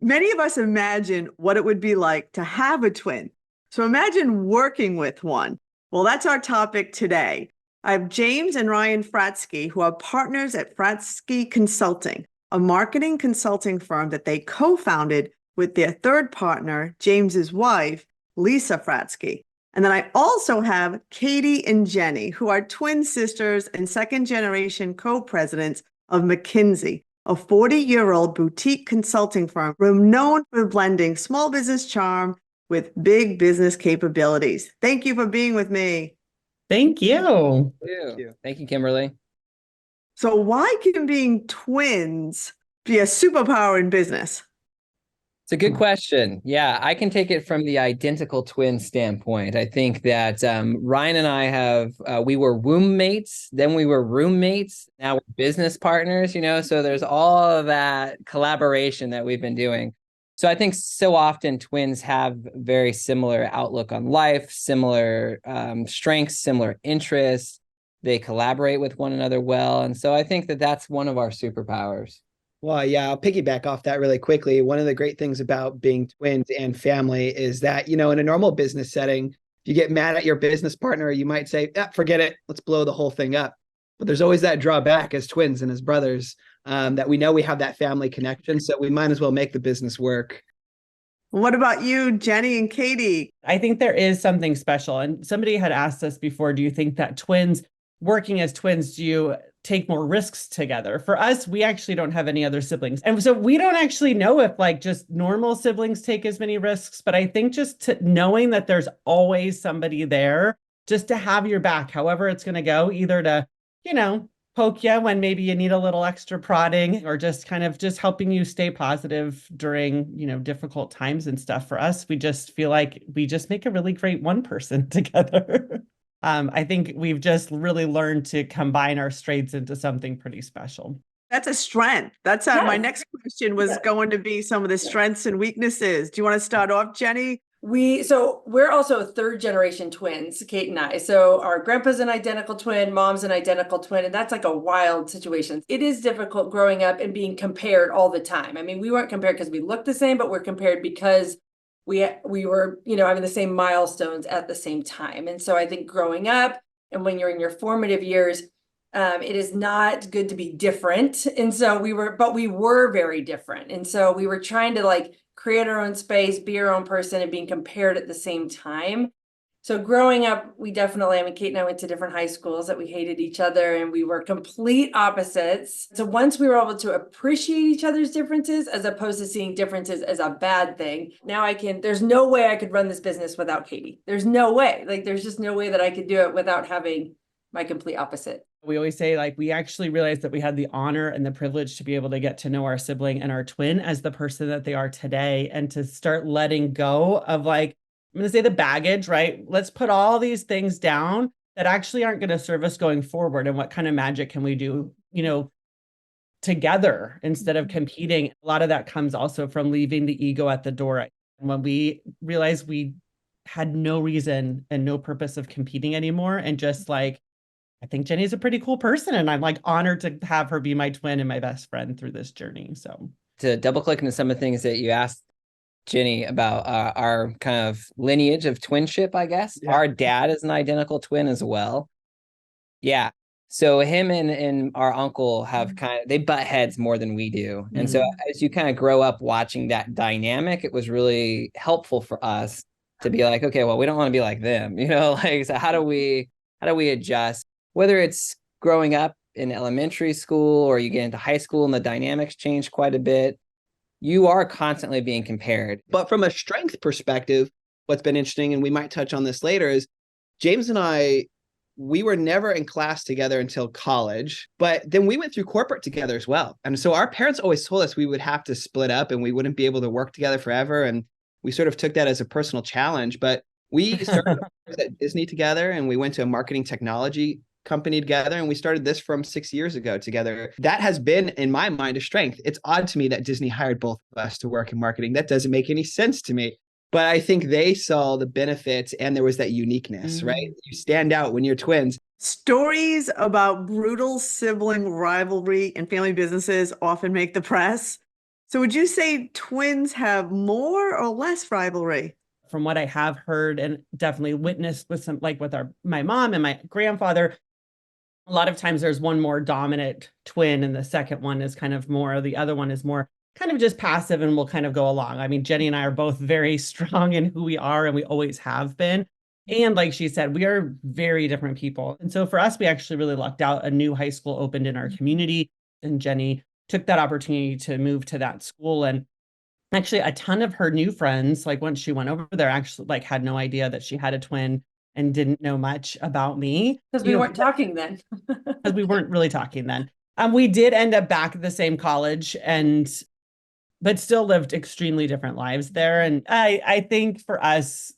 Many of us imagine what it would be like to have a twin. So imagine working with one. Well, that's our topic today. I have James and Ryan Fratzke, who are partners at Fratzke Consulting, a marketing consulting firm that they co-founded with their third partner, James's wife, Lisa Fratzke. And then I also have Katie and Jenny, who are twin sisters and second generation co-presidents of MacKenzie, a 40-year-old boutique consulting firm known for blending small business charm with big business capabilities. Thank you for being with me. Thank you. Thank you. Thank you, Kimberly. So why can being twins be a superpower in business? It's a good question. Yeah, I can take it from the identical twin standpoint. I think that Ryan and I we were roommates, then we were roommates, now we're business partners, so there's all of that collaboration that we've been doing. So I think so often twins have very similar outlook on life, similar strengths, similar interests. They collaborate with one another well. And so I think that that's one of our superpowers. Well, yeah, I'll piggyback off that really quickly. One of the great things about being twins and family is that, in a normal business setting, if you get mad at your business partner, you might say, forget it, let's blow the whole thing up. But there's always that drawback as twins and as brothers that we know we have that family connection. So we might as well make the business work. What about you, Jenny and Katie? I think there is something special. And somebody had asked us before, do you think that working as twins, do you take more risks together? For us, we actually don't have any other siblings. And so we don't actually know if just normal siblings take as many risks. But I think just knowing that there's always somebody there just to have your back, however it's going to go, either to, poke you when maybe you need a little extra prodding or just kind of just helping you stay positive during, difficult times and stuff. For us, we just feel like we just make a really great one person together. I think we've just really learned to combine our strengths into something pretty special. That's a strength. That's how my next question was going to be, some of the strengths and weaknesses. Do you want to start off, Jenny? We're also third generation twins, Kate and I. So our grandpa's an identical twin, mom's an identical twin, and that's like a wild situation. It is difficult growing up and being compared all the time. I mean, we weren't compared because we looked the same, but we're compared because we were, having the same milestones at the same time. And so I think growing up and when you're in your formative years, it is not good to be different. And so we were very different. And so we were trying to create our own space, be our own person, and being compared at the same time. So growing up, Kate and I went to different high schools that we hated each other and we were complete opposites. So once we were able to appreciate each other's differences as opposed to seeing differences as a bad thing, now there's no way I could run this business without Katie. There's no way, there's just no way that I could do it without having my complete opposite. We always say we actually realized that we had the honor and the privilege to be able to get to know our sibling and our twin as the person that they are today and to start letting go of I'm going to say the baggage, right? Let's put all these things down that actually aren't going to serve us going forward. And what kind of magic can we do, together instead of competing? A lot of that comes also from leaving the ego at the door. When we realized we had no reason and no purpose of competing anymore. And just I think Jenny's a pretty cool person. And I'm honored to have her be my twin and my best friend through this journey. So to double click into some of the things that you asked Jenny about our kind of lineage of twinship, I guess. Yeah. Our dad is an identical twin as well. Yeah. So him and our uncle have they butt heads more than we do. And so as you kind of grow up watching that dynamic, it was really helpful for us to be like, okay, well, we don't want to be like them, so how do we adjust? Whether it's growing up in elementary school or you get into high school and the dynamics change quite a bit, you are constantly being compared. But from a strength perspective, what's been interesting, and we might touch on this later, is James and I, we were never in class together until college, but then we went through corporate together as well. And so our parents always told us we would have to split up and we wouldn't be able to work together forever. And we sort of took that as a personal challenge, but we started at Disney together and we went to a marketing technology company together, and we started this from 6 years ago together. That has been, in my mind, a strength. It's odd to me that Disney hired both of us to work in marketing. That doesn't make any sense to me. But I think they saw the benefits and there was that uniqueness, right? You stand out when you're twins. Stories about brutal sibling rivalry in family businesses often make the press. So would you say twins have more or less rivalry? From what I have heard and definitely witnessed with some, like with my mom and my grandfather, a lot of times there's one more dominant twin and the second one is kind of more, the other one is more kind of just passive and will kind of go along. I mean, Jenny and I are both very strong in who we are and we always have been. And like she said, we are very different people. And so for us, we actually really lucked out. A new high school opened in our community and Jenny took that opportunity to move to that school. And actually a ton of her new friends, like once she went over there, actually like had no idea that she had a twin and didn't know much about me. Because we weren't talking then. Because we weren't really talking then. We did end up back at the same college but still lived extremely different lives there. And I think for us,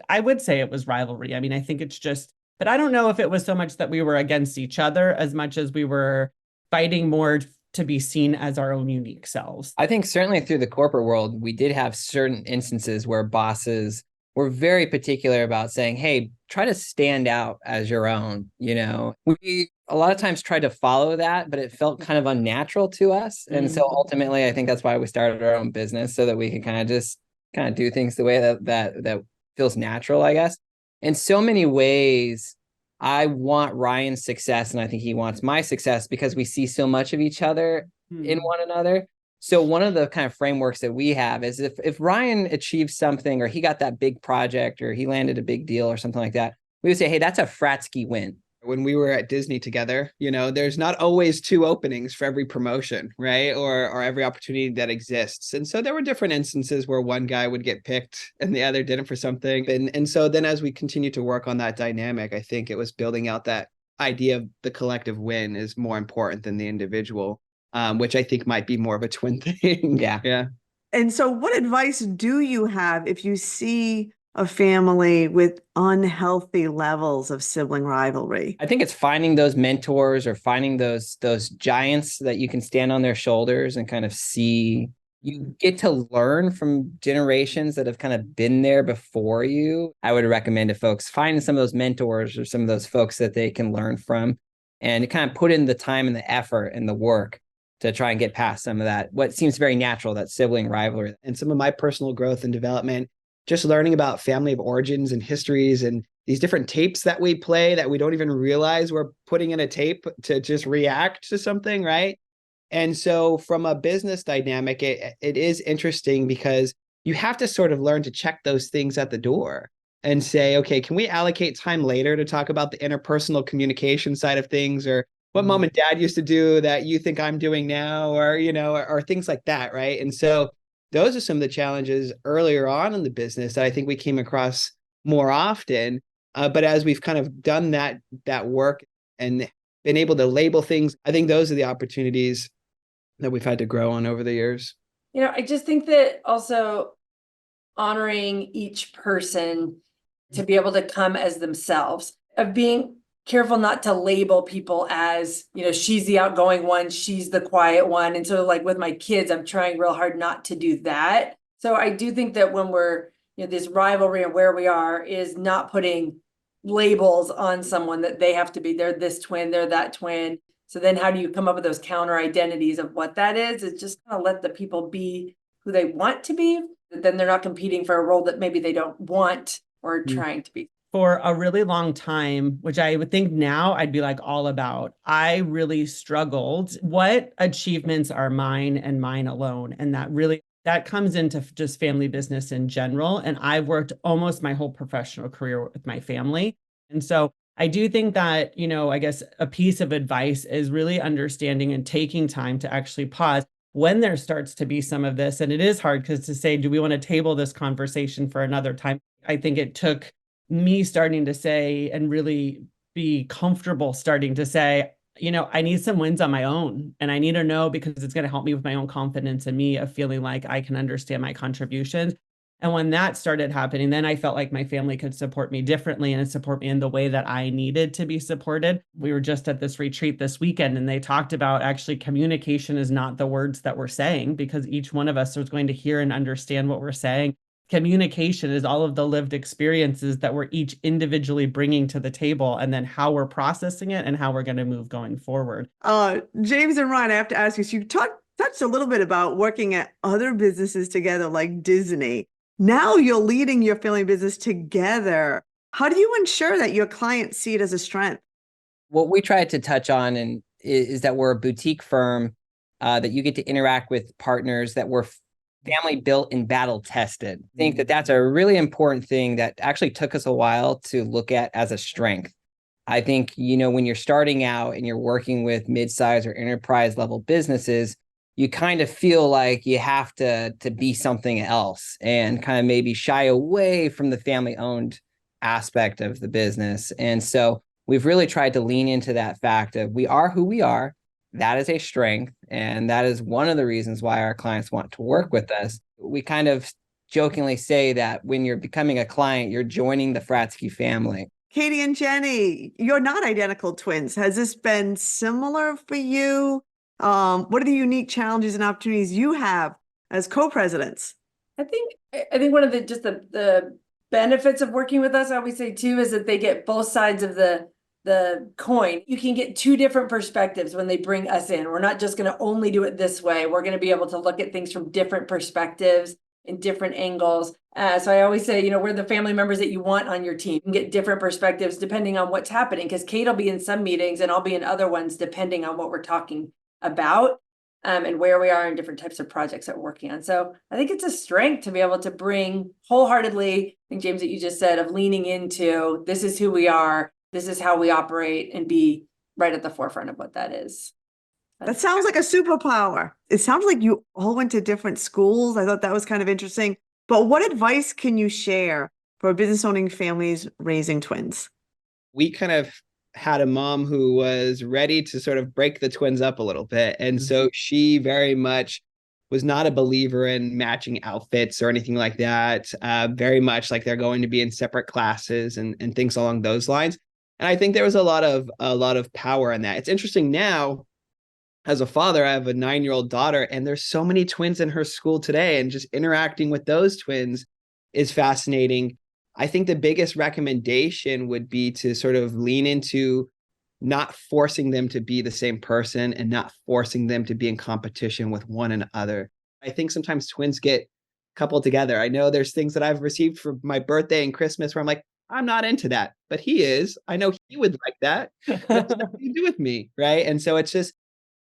I would say it was rivalry. I mean, I think it's just, but I don't know if it was so much that we were against each other as much as we were fighting more to be seen as our own unique selves. I think certainly through the corporate world, we did have certain instances where bosses were very particular about saying, hey, try to stand out as your own. You know, we a lot of times tried to follow that, but it felt kind of unnatural to us. And so ultimately, I think that's why we started our own business, so that we can kind of do things the way that feels natural, I guess. In so many ways, I want Ryan's success and I think he wants my success because we see so much of each other in one another. So one of the kind of frameworks that we have is if Ryan achieved something or he got that big project or he landed a big deal or something like that, we would say, hey, that's a Fratzke win. When we were at Disney together, you know, there's not always two openings for every promotion, right? Or every opportunity that exists. And so there were different instances where one guy would get picked and the other didn't for something. And so then as we continue to work on that dynamic, I think it was building out that idea of the collective win is more important than the individual, which I think might be more of a twin thing. Yeah. And so what advice do you have if you see a family with unhealthy levels of sibling rivalry? I think it's finding those mentors or finding those giants that you can stand on their shoulders and kind of see. You get to learn from generations that have kind of been there before you. I would recommend to folks finding some of those mentors or some of those folks that they can learn from and kind of put in the time and the effort and the work to try and get past some of that, what seems very natural, that sibling rivalry. And some of my personal growth and development, just learning about family of origins and histories and these different tapes that we play that we don't even realize we're putting in a tape to just react to something, right? And so from a business dynamic, it is interesting because you have to sort of learn to check those things at the door and say, okay, can we allocate time later to talk about the interpersonal communication side of things, or what mom and dad used to do that you think I'm doing now, or, you know, or things like that, right? And so those are some of the challenges earlier on in the business that I think we came across more often. But as we've kind of done that work and been able to label things, I think those are the opportunities that we've had to grow on over the years. You know, I just think that also honoring each person to be able to come as themselves, of being careful not to label people as, you know, she's the outgoing one, she's the quiet one. And so like with my kids, I'm trying real hard not to do that. So I do think that when we're, you know, this rivalry and where we are is not putting labels on someone that they have to be, they're this twin, they're that twin. So then how do you come up with those counter identities of what that is? It's just kind of let the people be who they want to be. Then they're not competing for a role that maybe they don't want or trying to be. For a really long time, which I would think now I'd be like all about, I really struggled. What achievements are mine and mine alone? And that comes into just family business in general. And I've worked almost my whole professional career with my family. And so I do think that, you know, I guess a piece of advice is really understanding and taking time to actually pause when there starts to be some of this. And it is hard because to say, do we want to table this conversation for another time? I think it took me starting to say and really be comfortable starting to say, you know, I need some wins on my own. And I need to know because it's going to help me with my own confidence and me of feeling like I can understand my contributions. And when that started happening, then I felt like my family could support me differently and support me in the way that I needed to be supported. We were just at this retreat this weekend and they talked about actually communication is not the words that we're saying because each one of us is going to hear and understand what we're saying. Communication is all of the lived experiences that we're each individually bringing to the table and then how we're processing it and how we're going to move going forward. James and Ryan, I have to ask you, so you talked touched a little bit about working at other businesses together like Disney. Now you're leading your family business together. How do you ensure that your clients see it as a strength? What we tried to touch on is that we're a boutique firm, that you get to interact with partners that were family built and battle tested. I think that that's a really important thing that actually took us a while to look at as a strength. I think, when you're starting out and you're working with mid-size or enterprise level businesses, you kind of feel like you have to be something else and kind of maybe shy away from the family owned aspect of the business. And so we've really tried to lean into that fact of we are who we are. That is a strength. And that is one of the reasons why our clients want to work with us. We kind of jokingly say that when you're becoming a client, you're joining the Fratzke family. Katie and Jenny, you're not identical twins. Has this been similar for you? What are the unique challenges and opportunities you have as co-presidents? I think one of the benefits of working with us, I always say too, is that they get both sides of the coin. You can get two different perspectives when they bring us in. We're not just going to only do it this way. We're going to be able to look at things from different perspectives and different angles. So I always say, we're the family members that you want on your team. You can get different perspectives depending on what's happening, because Kate will be in some meetings and I'll be in other ones depending on what we're talking about, and where we are in different types of projects that we're working on. So I think it's a strength to be able to bring wholeheartedly, I think, James, that you just said, of leaning into, this is who we are, this is how we operate, and be right at the forefront of what that is. That sounds like a superpower. It sounds like you all went to different schools. I thought that was kind of interesting. But what advice can you share for business owning families raising twins? We kind of had a mom who was ready to sort of break the twins up a little bit. And so she very much was not a believer in matching outfits or anything like that. Very much like they're going to be in separate classes and things along those lines. And I think there was a lot of power in that. It's interesting now, as a father, I have a 9-year-old daughter, and there's so many twins in her school today, and just interacting with those twins is fascinating. I think the biggest recommendation would be to sort of lean into not forcing them to be the same person and not forcing them to be in competition with one another. I think sometimes twins get coupled together. I know there's things that I've received for my birthday and Christmas where I'm like, I'm not into that, but he is. I know he would like that. What's that to do with me, right? And so it's just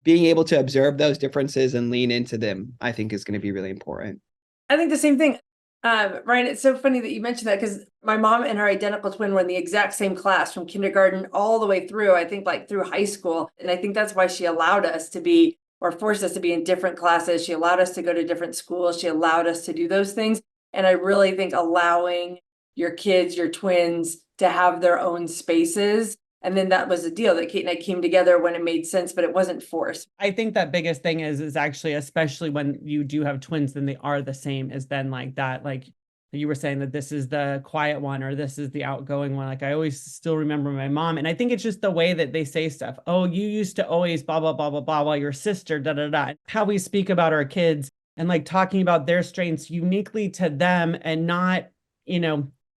being able to observe those differences and lean into them, I think, is going to be really important. I think the same thing. Ryan, it's so funny that you mentioned that, because my mom and her identical twin were in the exact same class from kindergarten all the way through, I think, like through high school. And I think that's why she allowed us to be, or forced us to be, in different classes. She allowed us to go to different schools. She allowed us to do those things. And I really think allowing your kids, your twins, to have their own spaces. And then that was the deal, that Kate and I came together when it made sense, but it wasn't forced. I think that biggest thing is actually, especially when you do have twins, then they are the same, is then like that, like you were saying, that this is the quiet one or this is the outgoing one. Like I always still remember my mom. And I think it's just the way that they say stuff. Oh, you used to always blah, blah, blah, blah, blah, while your sister, da, da, da. How we speak about our kids and like talking about their strengths uniquely to them and not,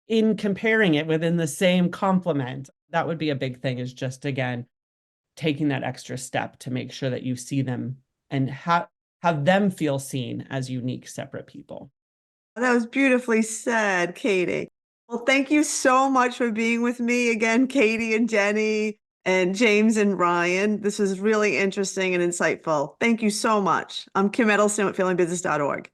in comparing it within the same compliment. That would be a big thing, is just, again, taking that extra step to make sure that you see them and have them feel seen as unique, separate people. That was beautifully said, Katie. Well, thank you so much for being with me again, Katie and Jenny and James and Ryan. This was really interesting and insightful. Thank you so much. I'm Kim Eddleston with FamilyBusiness.org.